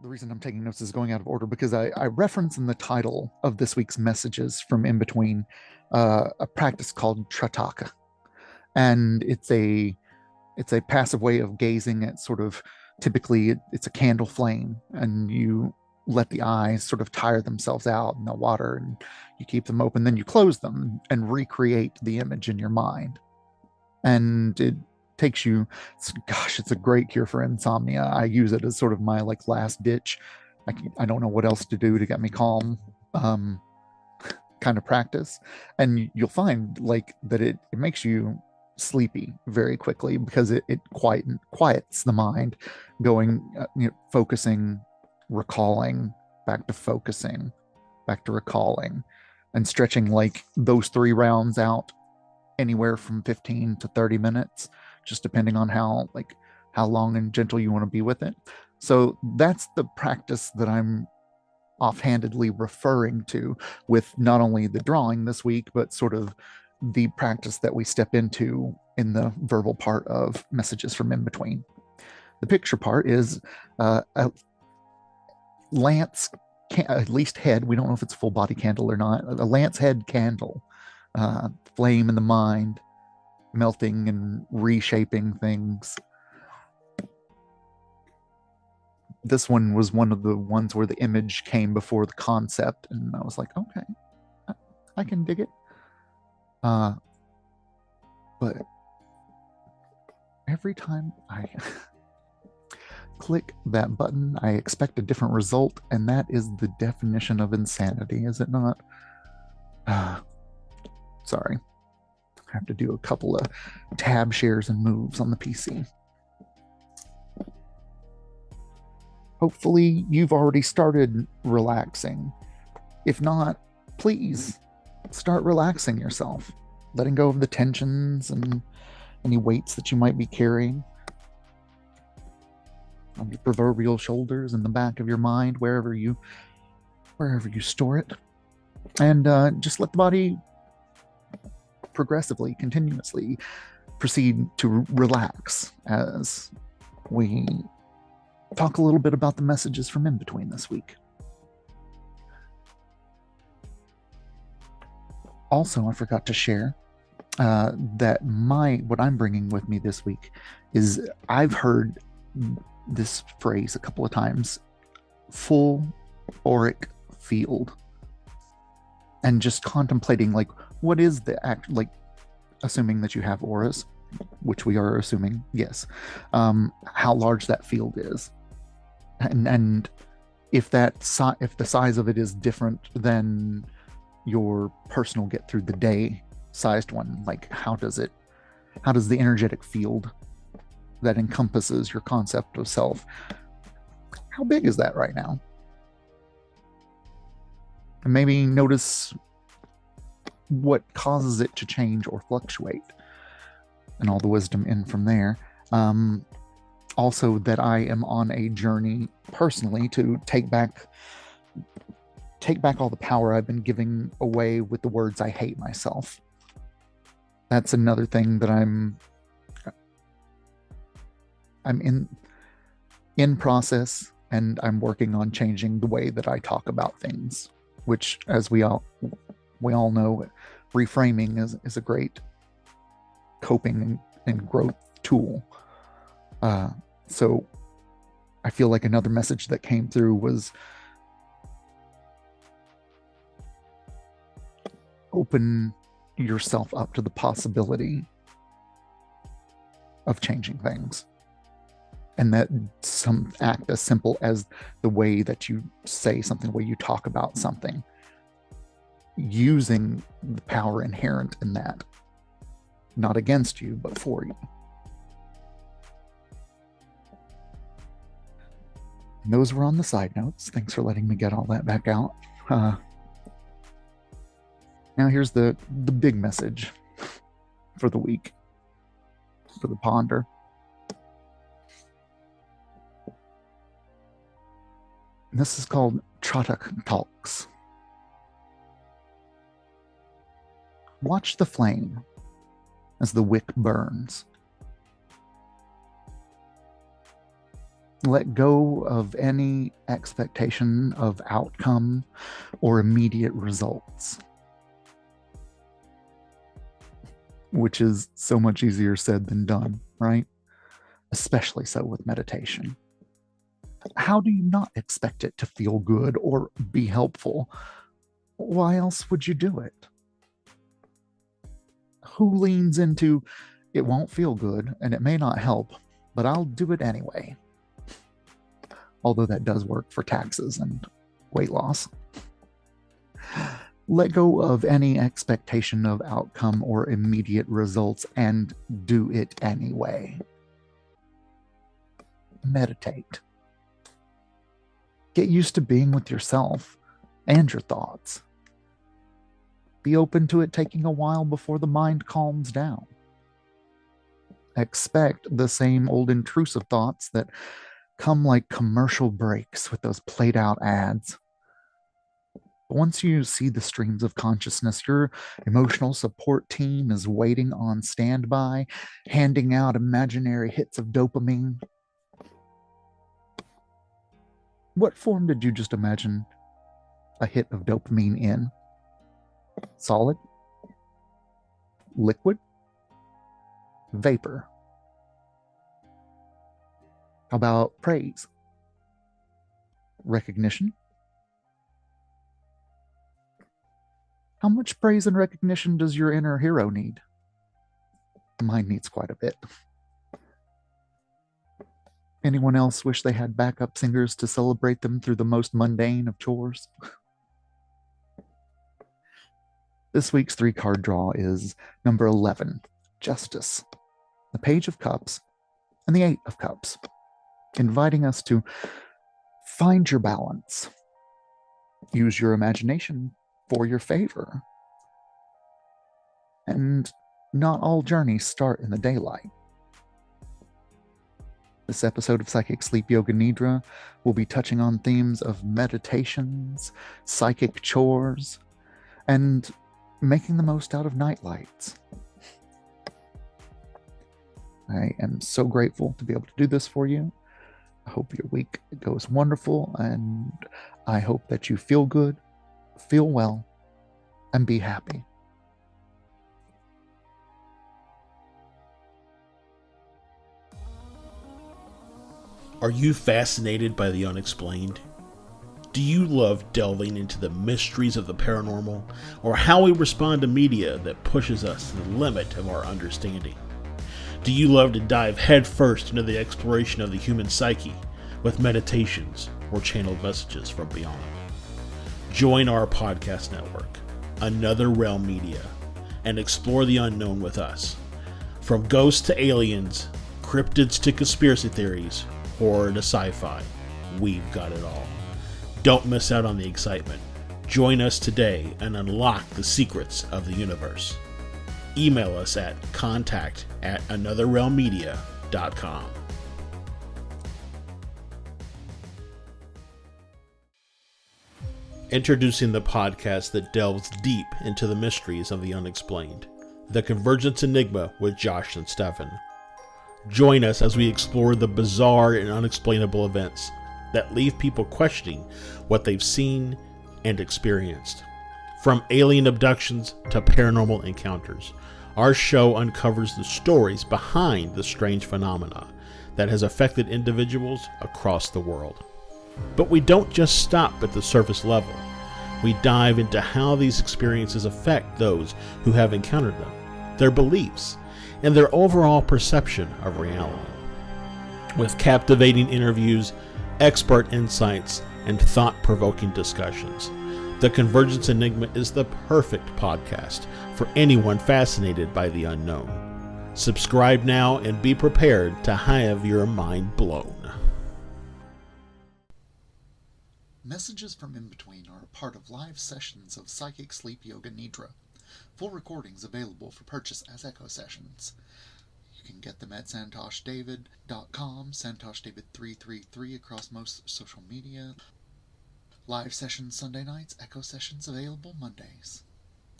The reason I'm taking notes is going out of order because I reference in the title of this week's messages from in between a practice called Trataka, and it's a passive way of gazing at sort of typically it's a candle flame, and you let the eyes sort of tire themselves out in the water, and you keep them open, then you close them and recreate the image in your mind, and it takes you, gosh, it's a great cure for insomnia. I use it as sort of my like last ditch. I don't know what else to do to get me calm, um, kind of practice. And you'll find like that it makes you sleepy very quickly because it quiets the mind, going, focusing, recalling, back to focusing, back to recalling, and stretching like those 3 rounds out anywhere from 15 to 30 minutes, just depending on how long and gentle you want to be with it. So that's the practice that I'm offhandedly referring to with not only the drawing this week, but sort of the practice that we step into in the verbal part of messages from in between. The picture part is a lance, at least head. We don't know if it's a full body candle or not. A lance head candle, flame in the mind, melting and reshaping things. This one was one of the ones where the image came before the concept, and I was like, okay, I can dig it. But every time I click that button, I expect a different result, and that is the definition of insanity, is it not? Sorry. I have to do a couple of tab shares and moves on the PC. Hopefully, you've already started relaxing. If not, please start relaxing yourself, letting go of the tensions and any weights that you might be carrying on your proverbial shoulders and the back of your mind, wherever you store it, and just let the body progressively, continuously proceed to relax as we talk a little bit about the messages from in between this week. Also, I forgot to share that what I'm bringing with me this week is, I've heard this phrase a couple of times, full auric field, and just contemplating like, what is the act, like, assuming that you have auras, which we are assuming, yes, how large that field is, and if the size of it is different than your personal get through the day sized one, like how does the energetic field that encompasses your concept of self, how big is that right now? And maybe notice what causes it to change or fluctuate, and all the wisdom in from there. Also, that I am on a journey personally to take back all the power I've been giving away with the words I hate myself. That's another thing that I'm in process, and I'm working on changing the way that I talk about things, which, as we all know, reframing is a great coping and growth tool. So I feel like another message that came through was, open yourself up to the possibility of changing things. And that some act as simple as the way that you say something, the way you talk about something, using the power inherent in that, not against you, but for you. And those were on the side notes. Thanks for letting me get all that back out. Now here's the big message for the week, for the ponder. And this is called Trataka Talks. Watch the flame as the wick burns. Let go of any expectation of outcome or immediate results, which is so much easier said than done, right? Especially so with meditation. How do you not expect it to feel good or be helpful? Why else would you do it? Who leans into, it won't feel good and it may not help, but I'll do it anyway? Although that does work for taxes and weight loss. Let go of any expectation of outcome or immediate results and do it anyway. Meditate. Get used to being with yourself and your thoughts. Be open to it taking a while before the mind calms down. Expect the same old intrusive thoughts that come like commercial breaks with those played out ads. Once you see the streams of consciousness, your emotional support team is waiting on standby, handing out imaginary hits of dopamine. What form did you just imagine a hit of dopamine in? Solid? Liquid? Vapor? How about praise? Recognition? How much praise and recognition does your inner hero need? Mine needs quite a bit. Anyone else wish they had backup singers to celebrate them through the most mundane of chores? This week's 3-card draw is number 11, Justice, the Page of Cups, and the 8 of Cups, inviting us to find your balance. Use your imagination for your favor. And not all journeys start in the daylight. This episode of Psychic Sleep Yoga Nidra will be touching on themes of meditations, psychic chores, and making the most out of night lights. I am so grateful to be able to do this for you. I hope your week goes wonderful, and I hope that you feel good, feel well, and be happy. Are you fascinated by the unexplained? Do you love delving into the mysteries of the paranormal, or how we respond to media that pushes us to the limit of our understanding? Do you love to dive headfirst into the exploration of the human psyche with meditations or channeled messages from beyond? Join our podcast network, Another Realm Media, and explore the unknown with us. From ghosts to aliens, cryptids to conspiracy theories, horror to sci-fi, we've got it all. Don't miss out on the excitement. Join us today and unlock the secrets of the universe. Email us at contact@anotherrealmmedia.com. Introducing the podcast that delves deep into the mysteries of the unexplained, The Convergence Enigma with Josh and Stefan. Join us as we explore the bizarre and unexplainable events that leave people questioning what they've seen and experienced. From alien abductions to paranormal encounters, our show uncovers the stories behind the strange phenomena that has affected individuals across the world. But we don't just stop at the surface level. We dive into how these experiences affect those who have encountered them, their beliefs, and their overall perception of reality. With captivating interviews, expert insights, and thought-provoking discussions, The Convergence Enigma is the perfect podcast for anyone fascinated by the unknown. Subscribe now and be prepared to have your mind blown. Messages from In Between are a part of live sessions of Psychic Sleep Yoga Nidra. Full recordings available for purchase as echo sessions. You can get them at santoshdavid.com, santoshdavid333 across most social media. Live sessions Sunday nights, echo sessions available Mondays.